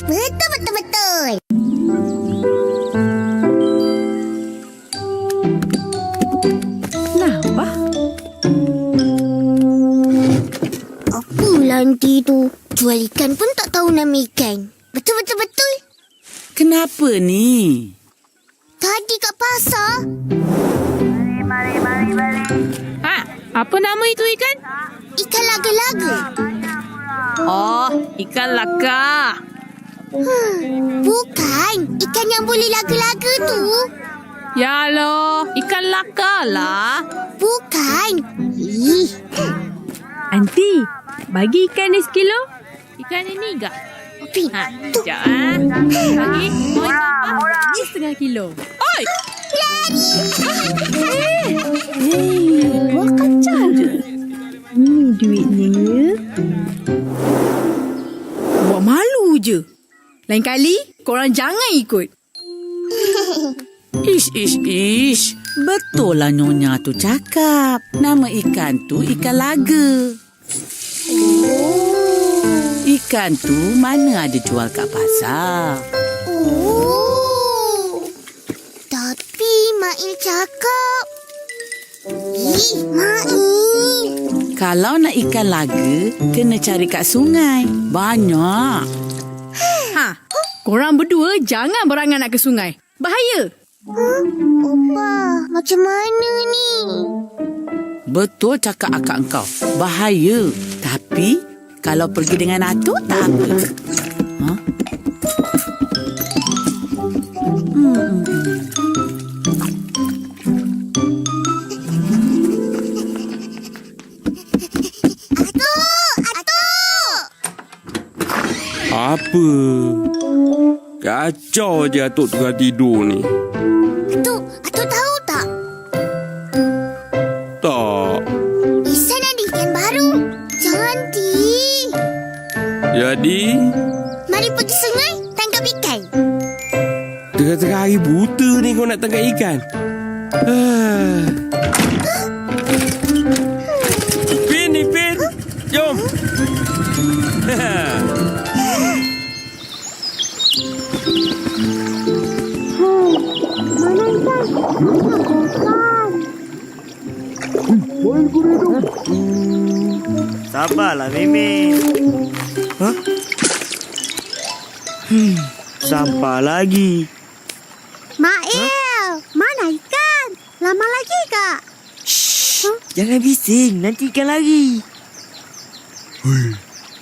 Betul. Kenapa? Apalah nanti tu? Jual ikan pun tak tahu nama ikan. Betul. Kenapa ni? Tadi kat pasar. Apa nama itu ikan? Ikan laga-laga. Oh, ikan laka. Bukan. Ikan yang boleh laga-laga tu. Ya Allah, ikan laka lah. Bukan. Ih. Aunty, bagi ikan ni sekilo. Ikan ini enggak? Pin. Tu. Sekejap Bagi. Mau ikan apa? Ini setengah kilo. Oi! Buah kacang je. Ni duitnya. Buat malu je. Lain kali, korang jangan ikut. Ish. Betul lah Nyonya tu cakap. Nama ikan tu ikan laga. Ikan tu mana ada jual kat pasar. Tapi Mail cakap. Mail. Kalau nak ikan laga, kena cari kat sungai. Banyak. Korang berdua jangan berangan nak ke sungai. Bahaya. Opa, macam mana ni? Betul cakap akak engkau. Bahaya. Tapi, kalau pergi dengan atuk, tak apa. Atuk! Apa? Kacau je atuk tengah tidur ni. Atuk tahu tak? Tak. Isan ada ikan baru. Cantik. Jadi, Mari pergi sungai, tangkap ikan. tengah-tengah hari buta ni kau nak tangkap ikan. Pin. Jom. Mana ikan? Sabarlah, Mimin. Sampah lagi. Mail, mana ikan? Lama lagi kak? Jangan bising, nanti ikan lari.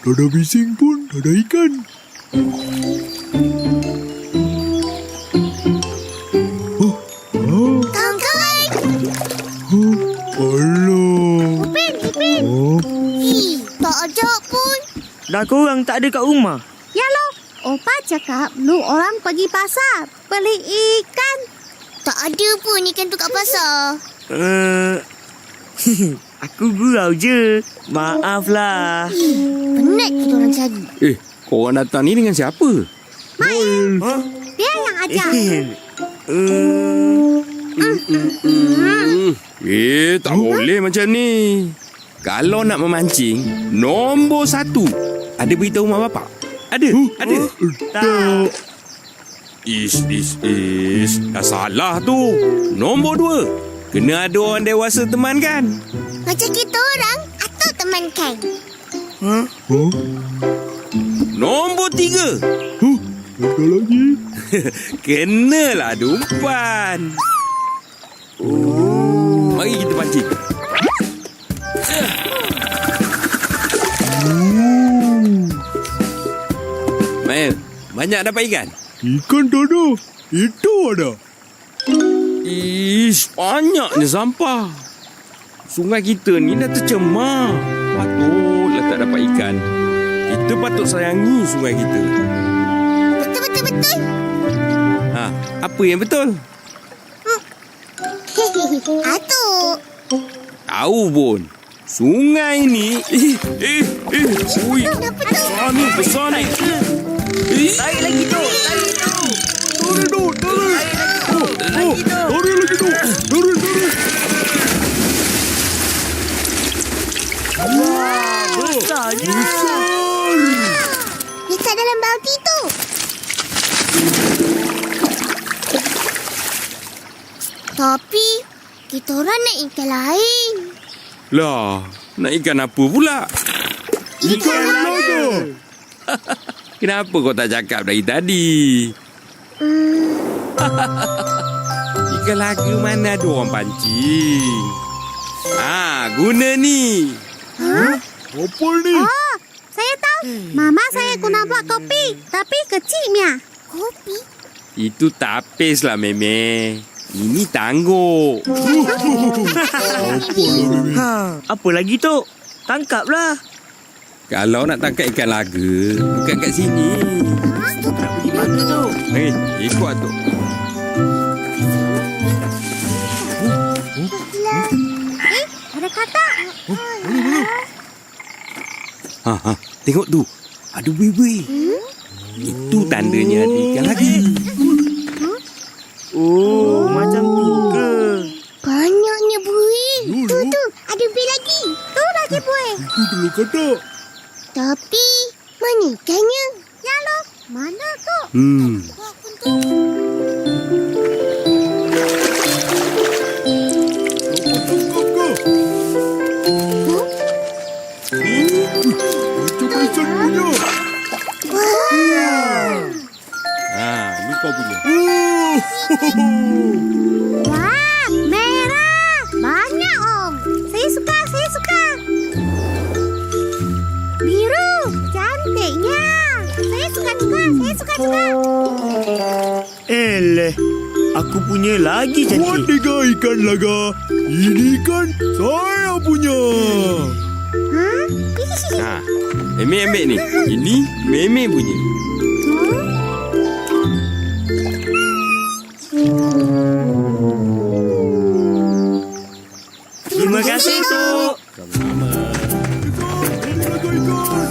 Tak ada bising pun, tak ada ikan. Kawan-kawan. Alah. Ipin. Tak ajak pun. Dah korang tak ada kat rumah. Ya lo, Opa cakap lu orang pergi pasar beli ikan. Tak ada pun ikan tu kat pasar. Aku gurau je. Maaflah. Penat kita orang cari. Korang datang ni dengan siapa? Mail, dia yang ajak. Tak boleh macam ni. Kalau nak memancing, nombor 1. Ada beritahu mak bapak? Ada? Tak. Ish. Dah salah tu. Nombor 2. Kena ada orang dewasa temankan. Macam kita orang atau temankan. Nombor 3. Ada lagi. Kenalah ada umpan. Mari kita pancing. Mael, banyak dapat ikan? Ikan tak ada. Itu ada. Ish, banyaknya sampah. Sungai kita ni dah tercemar. Patutlah tak dapat ikan. Kita patut sayangi sungai kita. Betul. Apa yang betul? Atuk. Tahu pun. Sungai ni... Ui, besar ni. Tarik lagi tu. Tarik tu. Tarik lagi tu. Besarnya. Letak dalam bauti tu. Tapi kita orang nak ikan lain. Lah, nak ikan apa pula? Ikan laga. Kenapa kau tak cakap dari tadi? Ikan laga mana ada orang pancing? Guna ni. Apa ni? Oh, saya tahu. Mama saya guna buat kopi. Tapi kecilnya. Kopi? Itu tapis lah, Meme. Ini tangguk. Apa lagi tu? Tangkaplah. Kalau nak tangkap ikan laga, bukan kat sini. Nak pergi mana tu? Ikut tu. Ada katak. Tengok tu. Ada buih-buih. Itu tandanya ada ikan laga. Oh, macam tu ke? Banyaknya buih. Dulu. Tu, ada buih lagi. Tu lagi buih. Itu dulu katak. Tapi, mana ikannya? Ya loh, mana tu? Itu Mason punya. Ni kau punya. Wah, merah. Banyak, Om. Saya suka. Biru, cantiknya. Saya suka juga. Eleh, aku punya lagi Buat cantik. 3 ikan laga. Ini kan saya punya. Meme ambil ni. Ini Meme punya. Terima kasih, Tok. Laga ikan.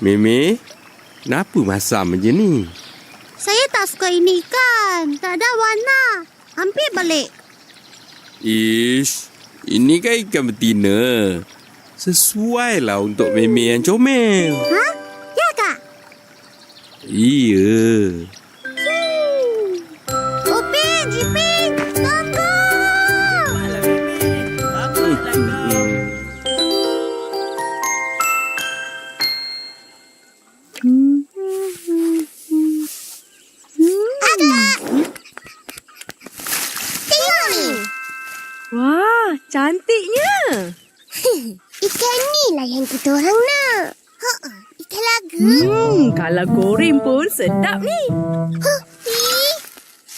Meme, kenapa masam je ni? Saya tak suka ini ikan. Tak ada warna. Ambil balik. Ish, ini kan ikan betina. Sesuai lah untuk Meme yang comel. Ha? Ya, Kak? Iya. Upin, Ipin, tunggu. Tengok ni. Wah, cantiknya. Ikan ni lah yang kita orang nak. Ikan laga. Kalau goreng pun sedap ni.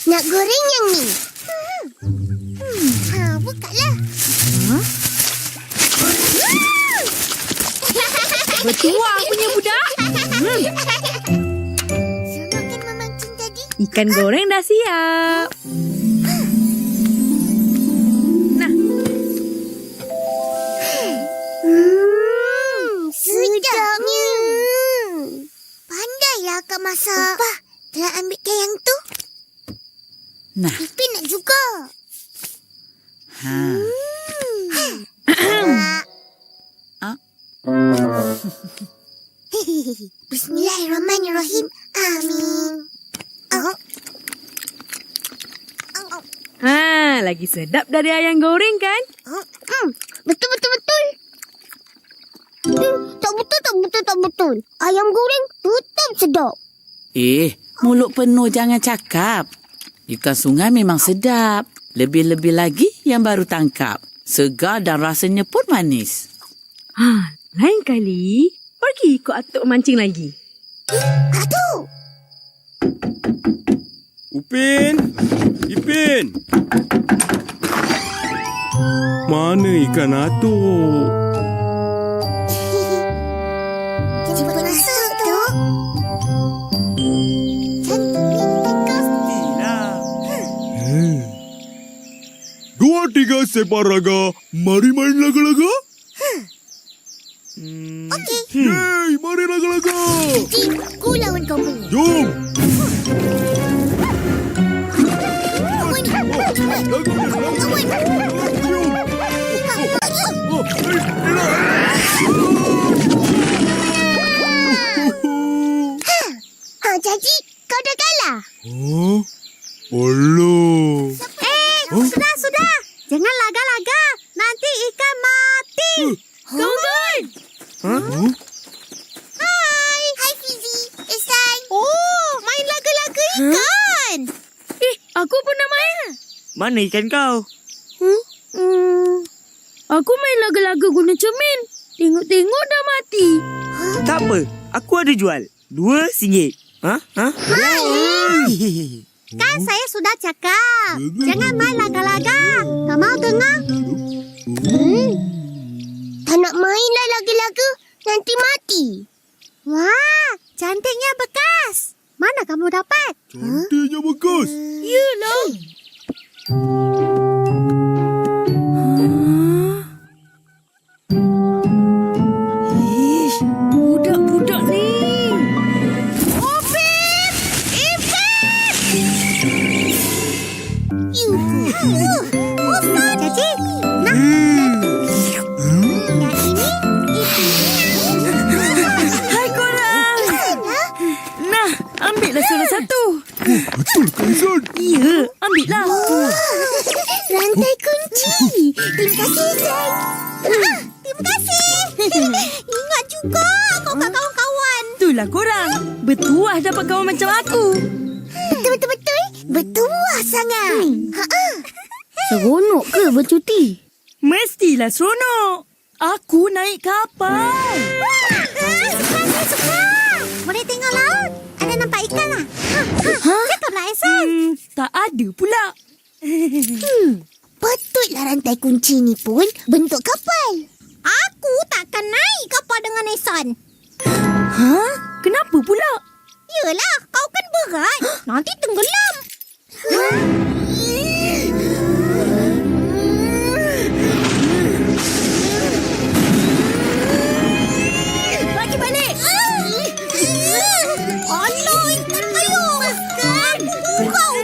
Nak goreng yang ni. Bukalah. Bertuah punya budak. Semakin memancing tadi. Ikan goreng dah siap. Nah, Sedapnya. Pandailah Kak masak. Upah, telah ambilkan yang tu. Nah, Ipin nak juga. Bismillahirrahmanirrahim. Amin. lagi sedap dari ayam goreng kan? Betul. Tak betul. Ayam goreng tetap sedap. Mulut penuh jangan cakap. Ikan sungai memang sedap. Lebih-lebih lagi yang baru tangkap. Segar dan rasanya pun manis. Lain kali, pergi ikut atuk mancing lagi. Atuk! Upin! Ipin! Mana ikan atuk? Cuba rasa, Tok. Dua tiga separaga. Mari main laga-laga. Okey. Yeay, mari laga-laga. Cik, ku lawan kau punya. Jom. Kawan, cepat. Kawan. Kawan! Hai Fizi. Ihsan. Oh, main laga-laga ikan. Aku pun nak main. Mana ikan kau? Aku main laga-laga guna cermin. Tengok-tengok dah mati. Tak apa, aku ada jual. RM2. Ha? Kan saya sudah cakap. Jangan main laga-laga. Tak mau dengar? Tak nak mainlah laga-laga. Nanti mati. Wah, cantiknya bekas. Mana kamu dapat? Cantiknya bekas. Yelah. Budak-budak ni. Caci, nah. Yang ini. Hai korang. Nah, ambillah salah satu. Betul ke Ihsan? Ya, ambillah. Rantai kunci. Terima kasih, Ihsan. Terima kasih. Ingat juga kau kat kawan-kawan. Itulah korang. Bertuah dapat kawan macam aku. Betul-betul. Bertuah sangat. Seronok ke bercuti? Mestilah seronok. Aku naik kapal. Suka. Boleh tengok laut. Ada nampak ikan lah. Cakaplah, Ihsan. Tak ada pula. Patutlah rantai kunci ni pun bentuk kapal. Aku takkan naik kapal dengan Ihsan. Kenapa pula? Yelah, kau kan berat. Nanti tenggelam. Bagi balik. Alah, ikan kayu. Kau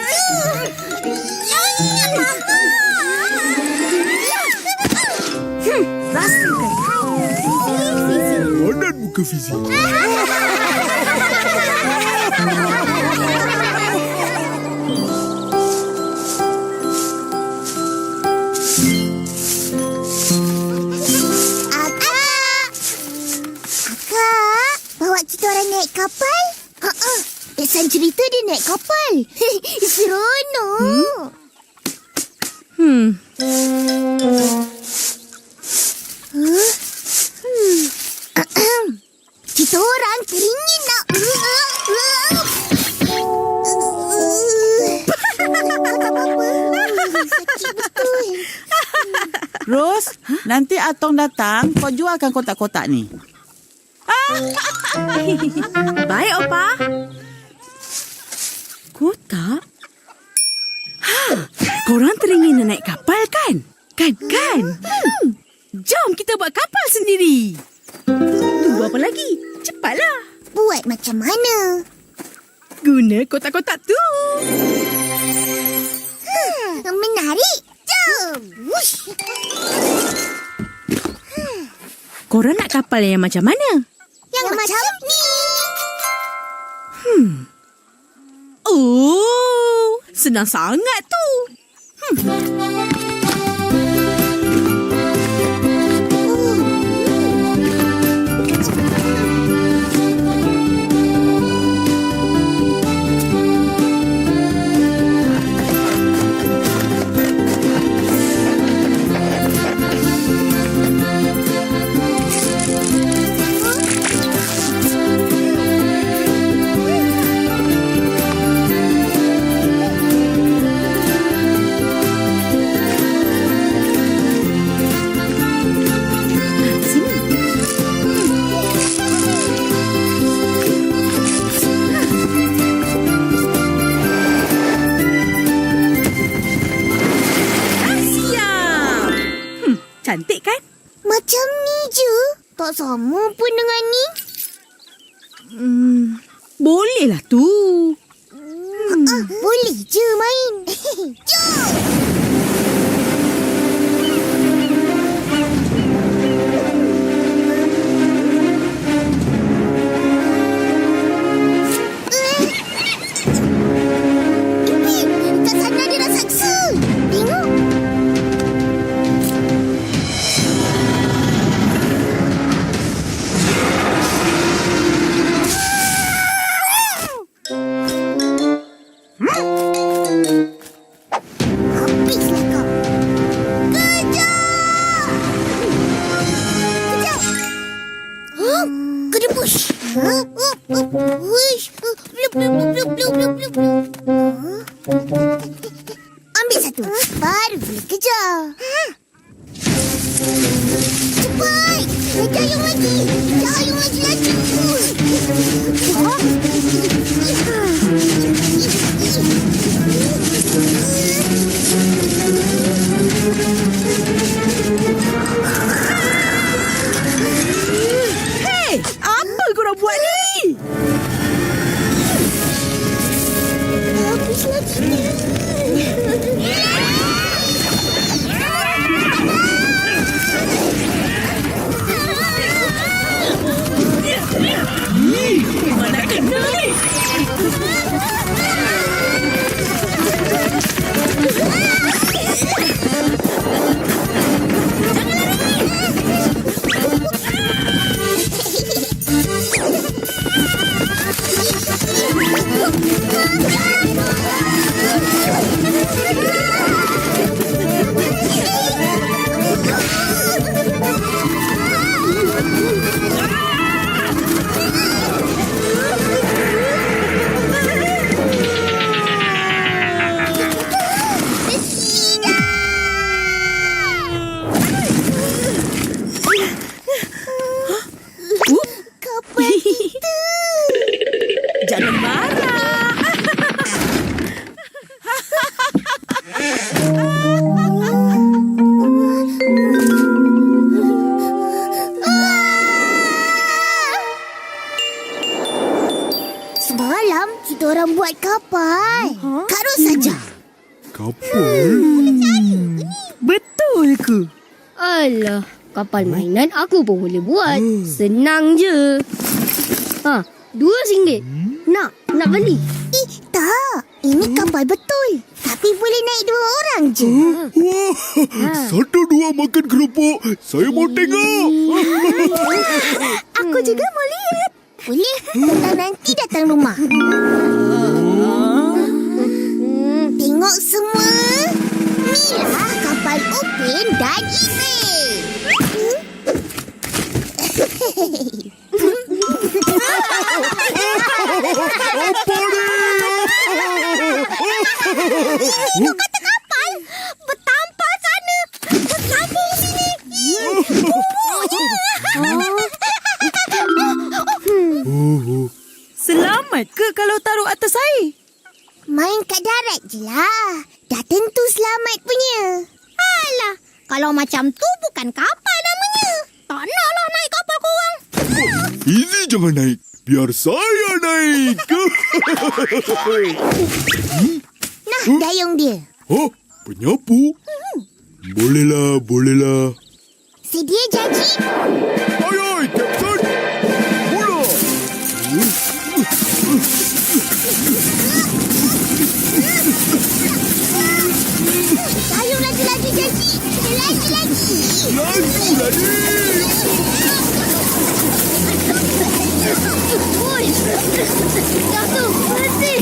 je. Rasakan. Padan muka Fizi. Akak, bawa kita orang naik kapal? Ihsan cerita dia naik kapal. Seronok. Kita orang teringin nak. Tak apa-apa. Sakit betul. Ros, nanti Atong datang, kau jualkan kotak-kotak ni. Baik, Opa. Kotak? Korang teringin nak naik kapal kan? Kan? Jom kita buat kapal sendiri. Tunggu apa lagi? Cepatlah. Buat macam mana? Guna kotak-kotak tu. Menarik. Jom. Wush. Korang nak kapal yang macam mana? Yang macam ni. Oh, senang sangat tu. Cantik kan? Macam ni je. Tak sama pun dengan ni. Bolehlah tu. Boleh je main. Jom. Kat sana ada raksasa. Tengok. kena push. Push. Blub, blub, blub, blub, blub, blub, blub. Ambil satu. Baru boleh kejar. Cepat. Kejar yang lagi. Kejar yang lagi. Hei, apa korang buat ni? Habis lagi. Mana kena ni? Jangan marah. Semalam kita orang buat kapal. Karut saja. Kapal? Betul ke? Alah, kapal mainan aku pun boleh buat. Senang je. RM2. Nak beli? Tak. Ini kapal betul. Tapi boleh naik 2 orang je. Wah, 1-2 makan keropok. Saya mau tengok. Aku juga mau lihat. Boleh. Tentang nanti datang rumah. Tengok semua. Inilah kapal Upin dan Ipin. Apa ni? Itu kata kapal. Bertampar sana. Bersambung sini. Selamat ke kalau taruh atas air? Main kat darat je lah. Dah tentu selamat punya. Alah, kalau macam tu bukan kapal namanya. Tak naklah naik kapal korang. Easy jangan naik. Biar saya naik. Nah, dayung dia. Oh, penyapu? Bolehlah. Sedia janji? Ayai, Captain. Mula. Dayung lagi janji. Lagi. Lajulah ni. Oi, jatuh. Berhenti.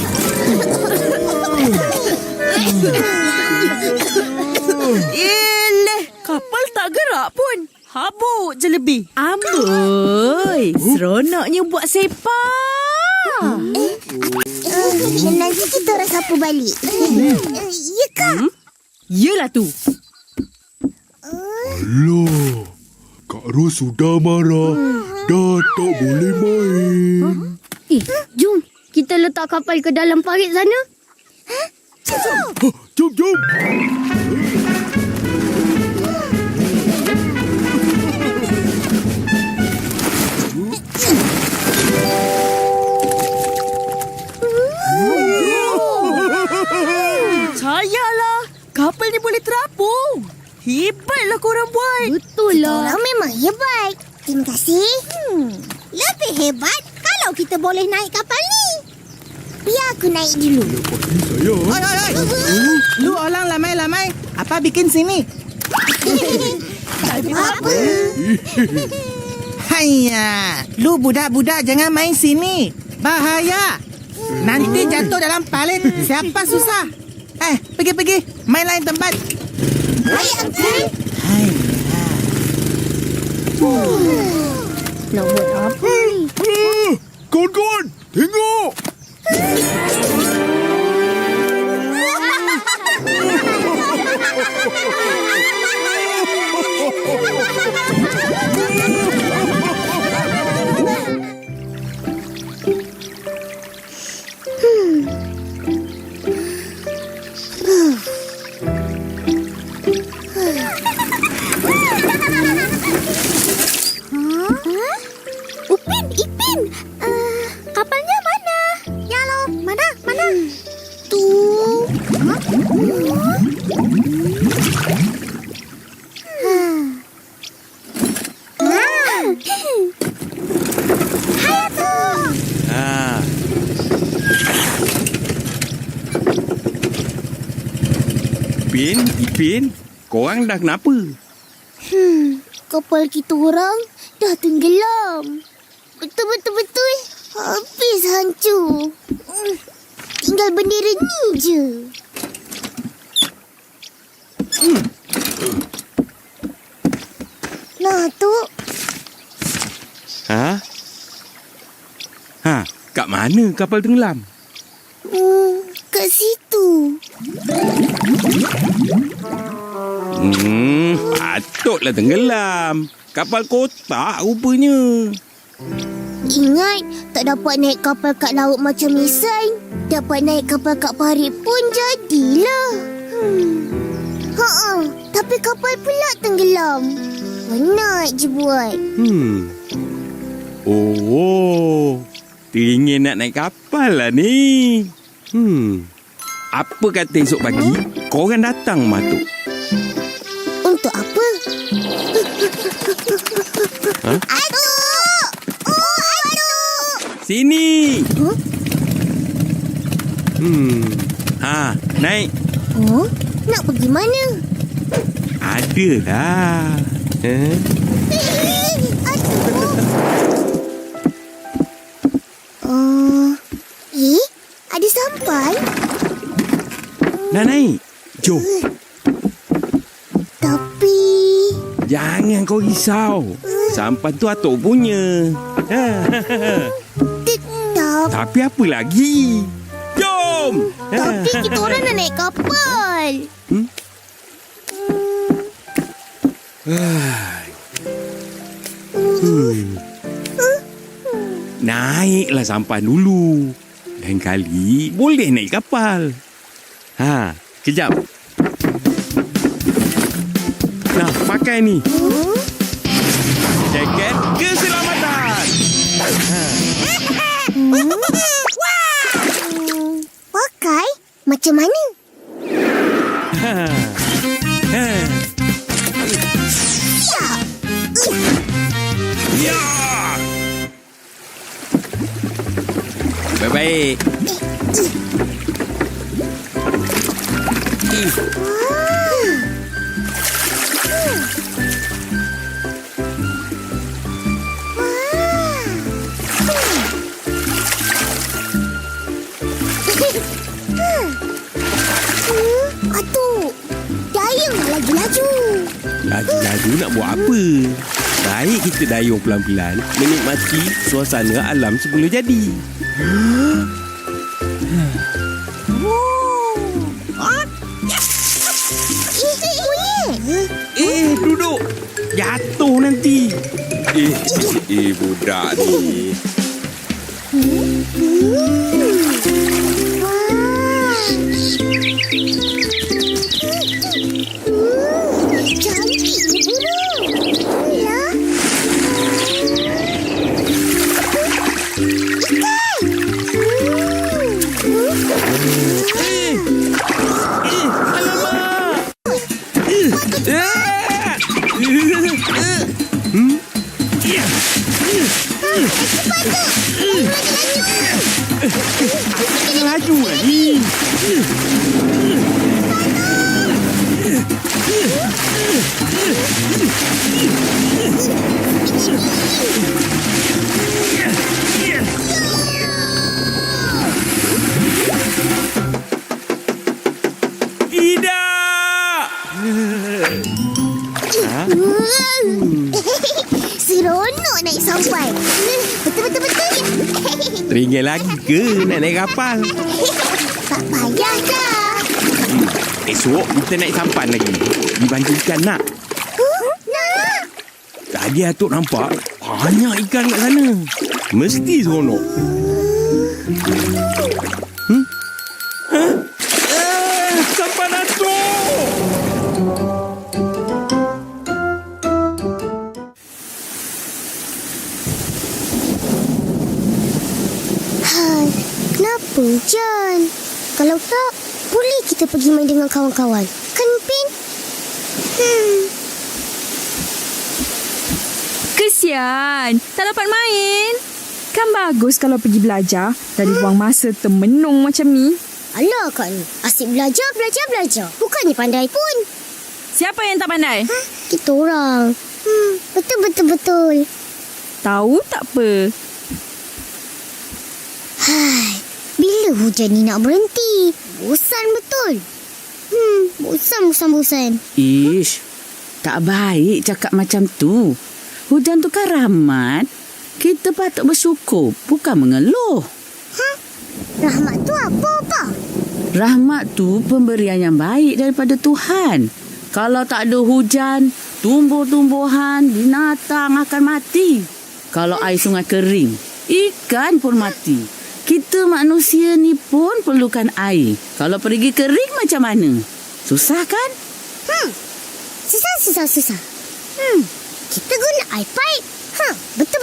Kapal tak gerak pun. Habuk je lebih. Amboi, seronoknya buat sepak. Nanti kita orang sapu balik. Ya, Kak? Yelah tu. Alah, Kak Ros sudah marah. Dah tak boleh main. Jom. Kita letak kapal ke dalam parit sana. Jom. Percayalah, kapal ni boleh terapung. Hebatlah korang buat. Betul lah. Orang memang hebat. Terima kasih. Lebih hebat kalau kita boleh naik kapal ni. Biar aku naik dulu. Saya. Lu orang lamai-lamai. Apa bikin sini? Apa? Haiya. Lu budak-budak jangan main sini. Bahaya. Nanti jatuh dalam parit. Siapa susah? Pergi. Main lain tempat. Baik, Uncle. Nak buat apa ni? Kawan-kawan, tengok! Upin, Ipin. Kapalnya mana? Ya lo, mana? Tu. Hai tu. Ipin, korang dah kenapa? Kapal kita orang dah tenggelam. Betul. Habis hancur. Tinggal bendera ni je. Nah, tu. Kat mana kapal tenggelam? Kat situ. Patutlah tenggelam. Kapal kotak rupanya. Ingat, tak dapat naik kapal kat laut macam Misain. Dapat naik kapal kat parit pun jadilah. Tapi kapal pula tenggelam. Penat je buat. Oh, teringin nak naik kapal lah ni. Apa kata esok pagi korang datang Matuk? Untuk apa? Atuk! Sini. Naik. Nak pergi mana? Adalah. Ada sampai? Nak naik? Jom. Tapi... Jangan kau risau. Sampan tu Atuk punya. Tetap. Tapi apa lagi? Jom. Tapi kita orang nak naik kapal. Naiklah sampan dulu. Lain kali boleh naik kapal. Kejap. Nah, pakai ni. Jaket keselamatan. Pakai? Macam mana? Ya. Baik-baik. Atuk, dayung lagi laju. Laju-laju nak buat apa? Baik kita dayung pelan-pelan menikmati suasana alam semula jadi. Duduk. Jatuh nanti. Budak ni. Cantik burung. Ya. Laju lah ni. Tidak. Seronok naik sampai. Betul. Teringat lagi ke nak naik kapal? Tak payah dah. Esok kita naik sampan lagi. Di banci ikan nak. Nak. Tadi Atuk nampak banyak ikan kat sana. Mesti seronok. Sampan Atuk! Hai, kenapa hujan? Kalau tak, boleh kita pergi main dengan kawan-kawan. Kan, Pin? Kesian, tak dapat main. Kan bagus kalau pergi belajar dari buang masa termenung macam ni. Alah Kak ni, asyik belajar. Bukannya pandai pun. Siapa yang tak pandai? Kita orang. Betul. Tahu tak apa. Hai, bila hujan ni nak berhenti? Bosan betul. Bosan. Ish, tak baik cakap macam tu. Hujan tu kan rahmat. Kita patut bersyukur, bukan mengeluh. Rahmat tu apa, Pak? Rahmat tu pemberian yang baik daripada Tuhan. Kalau tak ada hujan, tumbuh-tumbuhan, binatang akan mati. Kalau air sungai kering, ikan pun mati. Kita manusia ni pun perlukan air. Kalau pergi kering macam mana? Susah kan? Susah. Kita guna air pipe. Betul.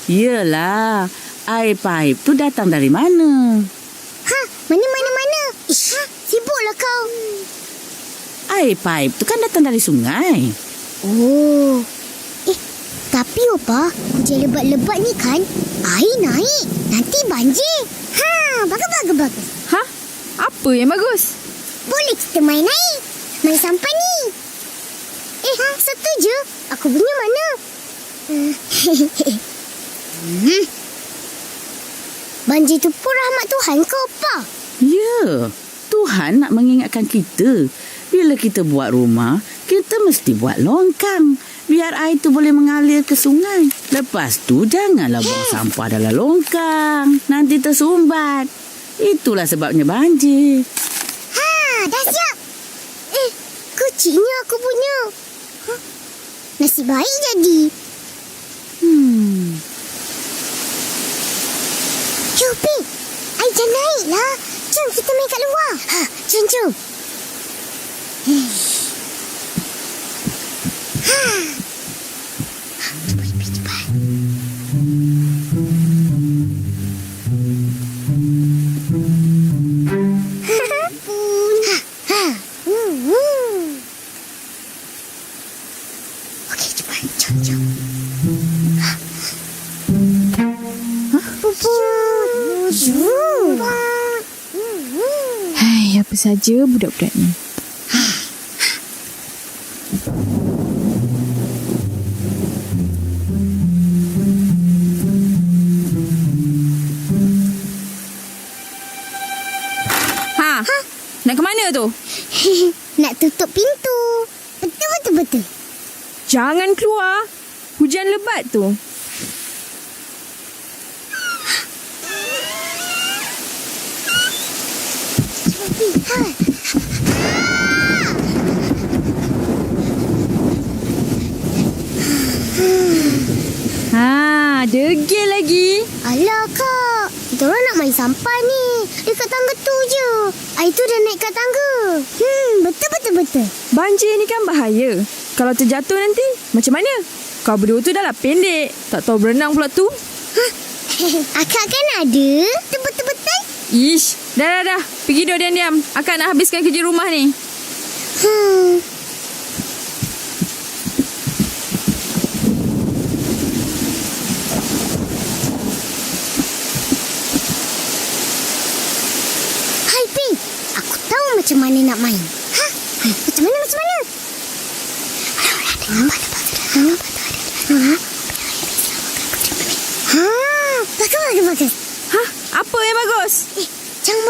Yelah, air paip tu datang dari mana? Mana? Ish, sibuklah kau. Air paip tu kan datang dari sungai. Oh. Tapi Opa, hujan lebat-lebat ni kan, air naik. Nanti banjir. Bagus. Hah? Apa yang bagus? Boleh kita main air. Main sampan ni. Satu je. Aku punya mana? Banjir tu pun rahmat Tuhan ke, Opa? Ya, Tuhan nak mengingatkan kita. Bila kita buat rumah, kita mesti buat longkang. Biar air tu boleh mengalir ke sungai. Lepas tu, janganlah buang sampah dalam longkang. Nanti tersumbat. Itulah sebabnya banjir. Dah siap. Kecilnya aku punya. Nasib baik jadi. Cuping, air dah naik lah. Jom kita main kat luar. Jom. Cepat. Okey, cepat. Jom. Hai, apa saja budak-budak ni. Nak ke mana tu? Nak tutup pintu. Betul. Jangan keluar. Hujan lebat tu. Degil lagi. Alah Kak, kita orang nak main sampan ni. Dekat tangga tu je. Air tu dah naik kat tangga. Betul. Banjir ni kan bahaya. Kalau terjatuh nanti, macam mana? Kau berdua tu dah lah pendek. Tak tahu berenang pula tu. Akak kan ada. Betul. Ish, dah. Pergi dua diam-diam. Akak nak habiskan kerja rumah ni. Hai Pin, aku tahu macam mana nak main. Macam mana? Bagus. Apa yang bagus? Jangan